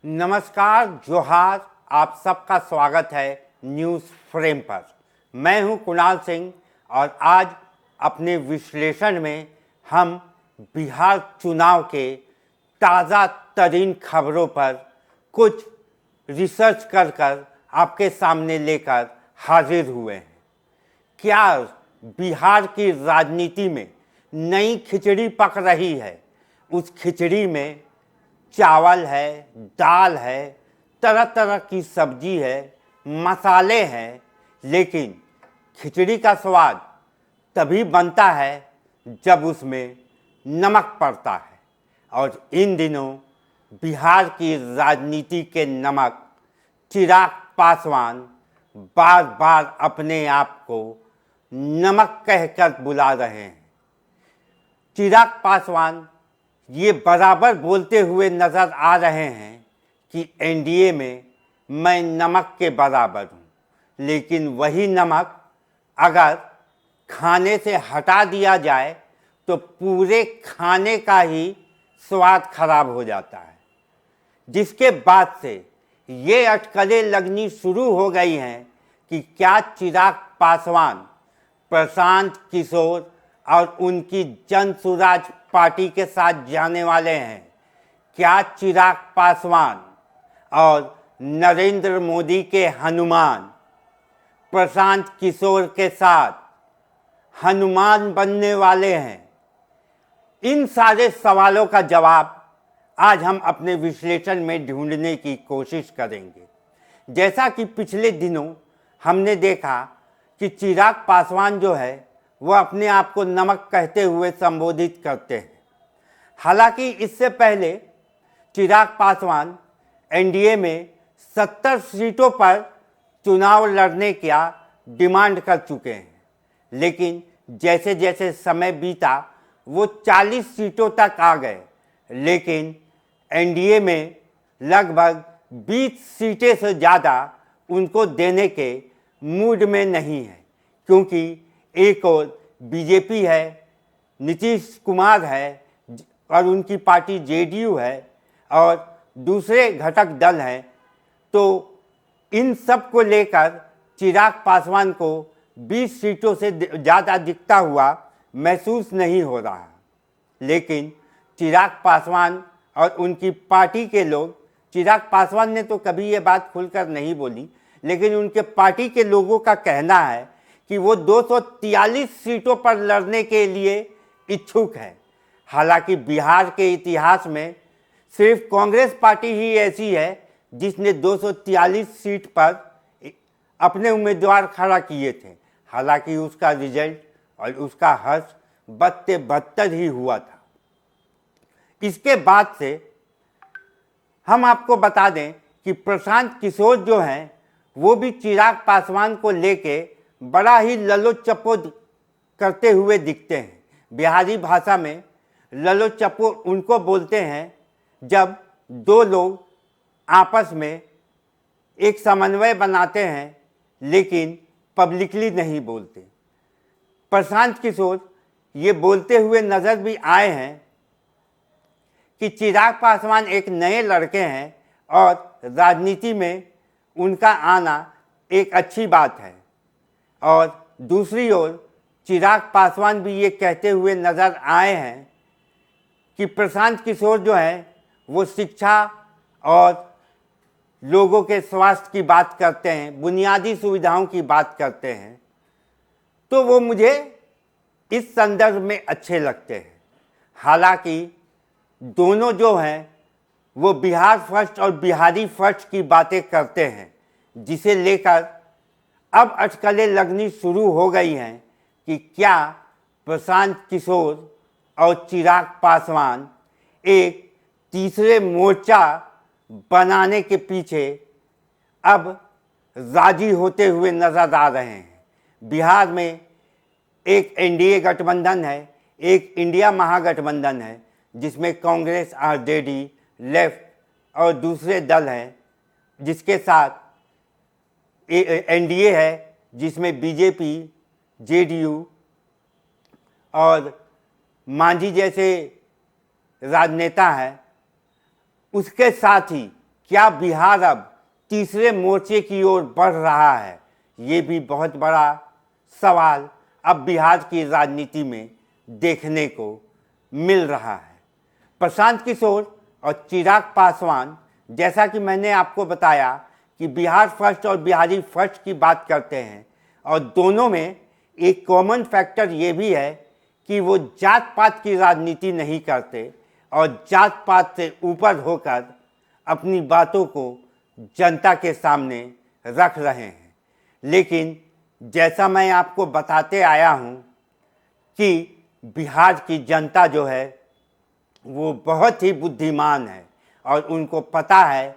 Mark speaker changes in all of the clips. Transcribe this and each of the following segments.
Speaker 1: नमस्कार, जोहार। आप सबका स्वागत है न्यूज़ फ्रेम पर। मैं हूं कुणाल सिंह और आज अपने विश्लेषण में हम बिहार चुनाव के ताज़ा तरीन खबरों पर कुछ रिसर्च कर आपके सामने लेकर हाजिर हुए हैं। क्या बिहार की राजनीति में नई खिचड़ी पक रही है? उस खिचड़ी में चावल है, दाल है, तरह तरह की सब्जी है, मसाले हैं, लेकिन खिचड़ी का स्वाद तभी बनता है जब उसमें नमक पड़ता है। और इन दिनों बिहार की राजनीति के नमक चिराग पासवान बार बार अपने आप को नमक कहकर बुला रहे हैं। चिराग पासवान ये बराबर बोलते हुए नज़र आ रहे हैं कि एनडीए में मैं नमक के बराबर हूँ, लेकिन वही नमक अगर खाने से हटा दिया जाए तो पूरे खाने का ही स्वाद खराब हो जाता है। जिसके बाद से ये अटकलें लगनी शुरू हो गई हैं कि क्या चिराग पासवान प्रशांत किशोर और उनकी जनसुराज पार्टी के साथ जाने वाले हैं। क्या चिराग पासवान और नरेंद्र मोदी के हनुमान प्रशांत किशोर के साथ हनुमान बनने वाले हैं? इन सारे सवालों का जवाब आज हम अपने विश्लेषण में ढूंढने की कोशिश करेंगे। जैसा कि पिछले दिनों हमने देखा कि चिराग पासवान जो है वह अपने आप को नमक कहते हुए संबोधित करते हैं। हालांकि इससे पहले चिराग पासवान एनडीए में 70 सीटों पर चुनाव लड़ने का डिमांड कर चुके हैं, लेकिन जैसे जैसे समय बीता वो 40 सीटों तक आ गए, लेकिन एनडीए में लगभग 20 सीटें से ज़्यादा उनको देने के मूड में नहीं है, क्योंकि एक और बीजेपी है, नीतीश कुमार है और उनकी पार्टी जेडीयू है और दूसरे घटक दल हैं। तो इन सब को लेकर चिराग पासवान को 20 सीटों से ज़्यादा दिखता हुआ महसूस नहीं हो रहा। लेकिन चिराग पासवान और उनकी पार्टी के लोग, चिराग पासवान ने तो कभी ये बात खुलकर नहीं बोली, लेकिन उनके पार्टी के लोगों का कहना है कि वो 243 सीटों पर लड़ने के लिए इच्छुक है। हालांकि बिहार के इतिहास में सिर्फ कांग्रेस पार्टी ही ऐसी है जिसने 243 सीट पर अपने उम्मीदवार खड़ा किए थे। हालांकि उसका रिजल्ट और उसका हर्ष बदते बदतर ही हुआ था। इसके बाद से हम आपको बता दें कि प्रशांत किशोर जो हैं वो भी चिराग पासवान को लेके बड़ा ही ललो चप्पो करते हुए दिखते हैं। बिहारी भाषा में ललो चप्पो उनको बोलते हैं जब दो लोग आपस में एक समन्वय बनाते हैं लेकिन पब्लिकली नहीं बोलते। प्रशांत किशोर ये बोलते हुए नज़र भी आए हैं कि चिराग पासवान एक नए लड़के हैं और राजनीति में उनका आना एक अच्छी बात है। और दूसरी ओर चिराग पासवान भी ये कहते हुए नज़र आए हैं कि प्रशांत किशोर जो है वो शिक्षा और लोगों के स्वास्थ्य की बात करते हैं, बुनियादी सुविधाओं की बात करते हैं, तो वो मुझे इस संदर्भ में अच्छे लगते हैं। हालांकि दोनों जो हैं वो बिहार फर्स्ट और बिहारी फर्स्ट की बातें करते हैं, जिसे लेकर अब अटकलें लगनी शुरू हो गई हैं कि क्या प्रशांत किशोर और चिराग पासवान एक तीसरे मोर्चा बनाने के पीछे अब राजी होते हुए नजर आ रहे हैं। बिहार में एक एनडीए गठबंधन है, एक इंडिया महागठबंधन है, जिसमें कांग्रेस, आरजेडी, लेफ्ट और दूसरे दल हैं, जिसके साथ एनडीए है जिसमें बीजेपी, जेडीयू और मांझी जैसे राजनेता हैं। उसके साथ ही क्या बिहार अब तीसरे मोर्चे की ओर बढ़ रहा है? ये भी बहुत बड़ा सवाल अब बिहार की राजनीति में देखने को मिल रहा है। प्रशांत किशोर और चिराग पासवान, जैसा कि मैंने आपको बताया कि बिहार फर्स्ट और बिहारी फर्स्ट की बात करते हैं, और दोनों में एक कॉमन फैक्टर ये भी है कि वो जात पात की राजनीति नहीं करते और जात पात से ऊपर होकर अपनी बातों को जनता के सामने रख रहे हैं। लेकिन जैसा मैं आपको बताते आया हूँ कि बिहार की जनता जो है वो बहुत ही बुद्धिमान है और उनको पता है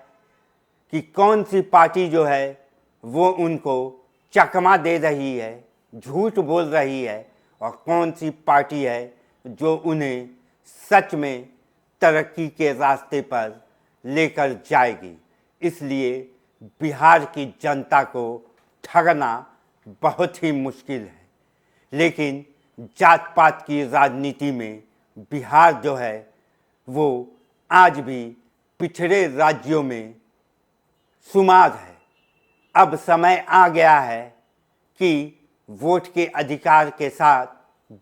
Speaker 1: कि कौन सी पार्टी जो है वो उनको चकमा दे रही है, झूठ बोल रही है, और कौन सी पार्टी है जो उन्हें सच में तरक्की के रास्ते पर लेकर जाएगी। इसलिए बिहार की जनता को ठगना बहुत ही मुश्किल है। लेकिन जात पात की राजनीति में बिहार जो है वो आज भी पिछड़े राज्यों में शुमार है। अब समय आ गया है कि वोट के अधिकार के साथ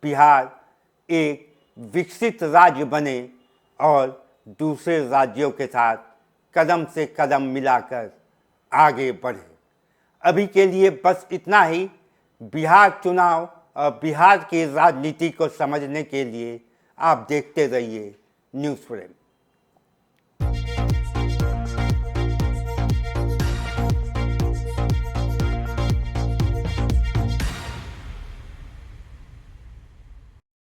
Speaker 1: बिहार एक विकसित राज्य बने और दूसरे राज्यों के साथ कदम से कदम मिलाकर आगे बढ़े। अभी के लिए बस इतना ही। बिहार चुनाव और बिहार की राजनीति को समझने के लिए आप देखते रहिए न्यूज़ फ्रेम।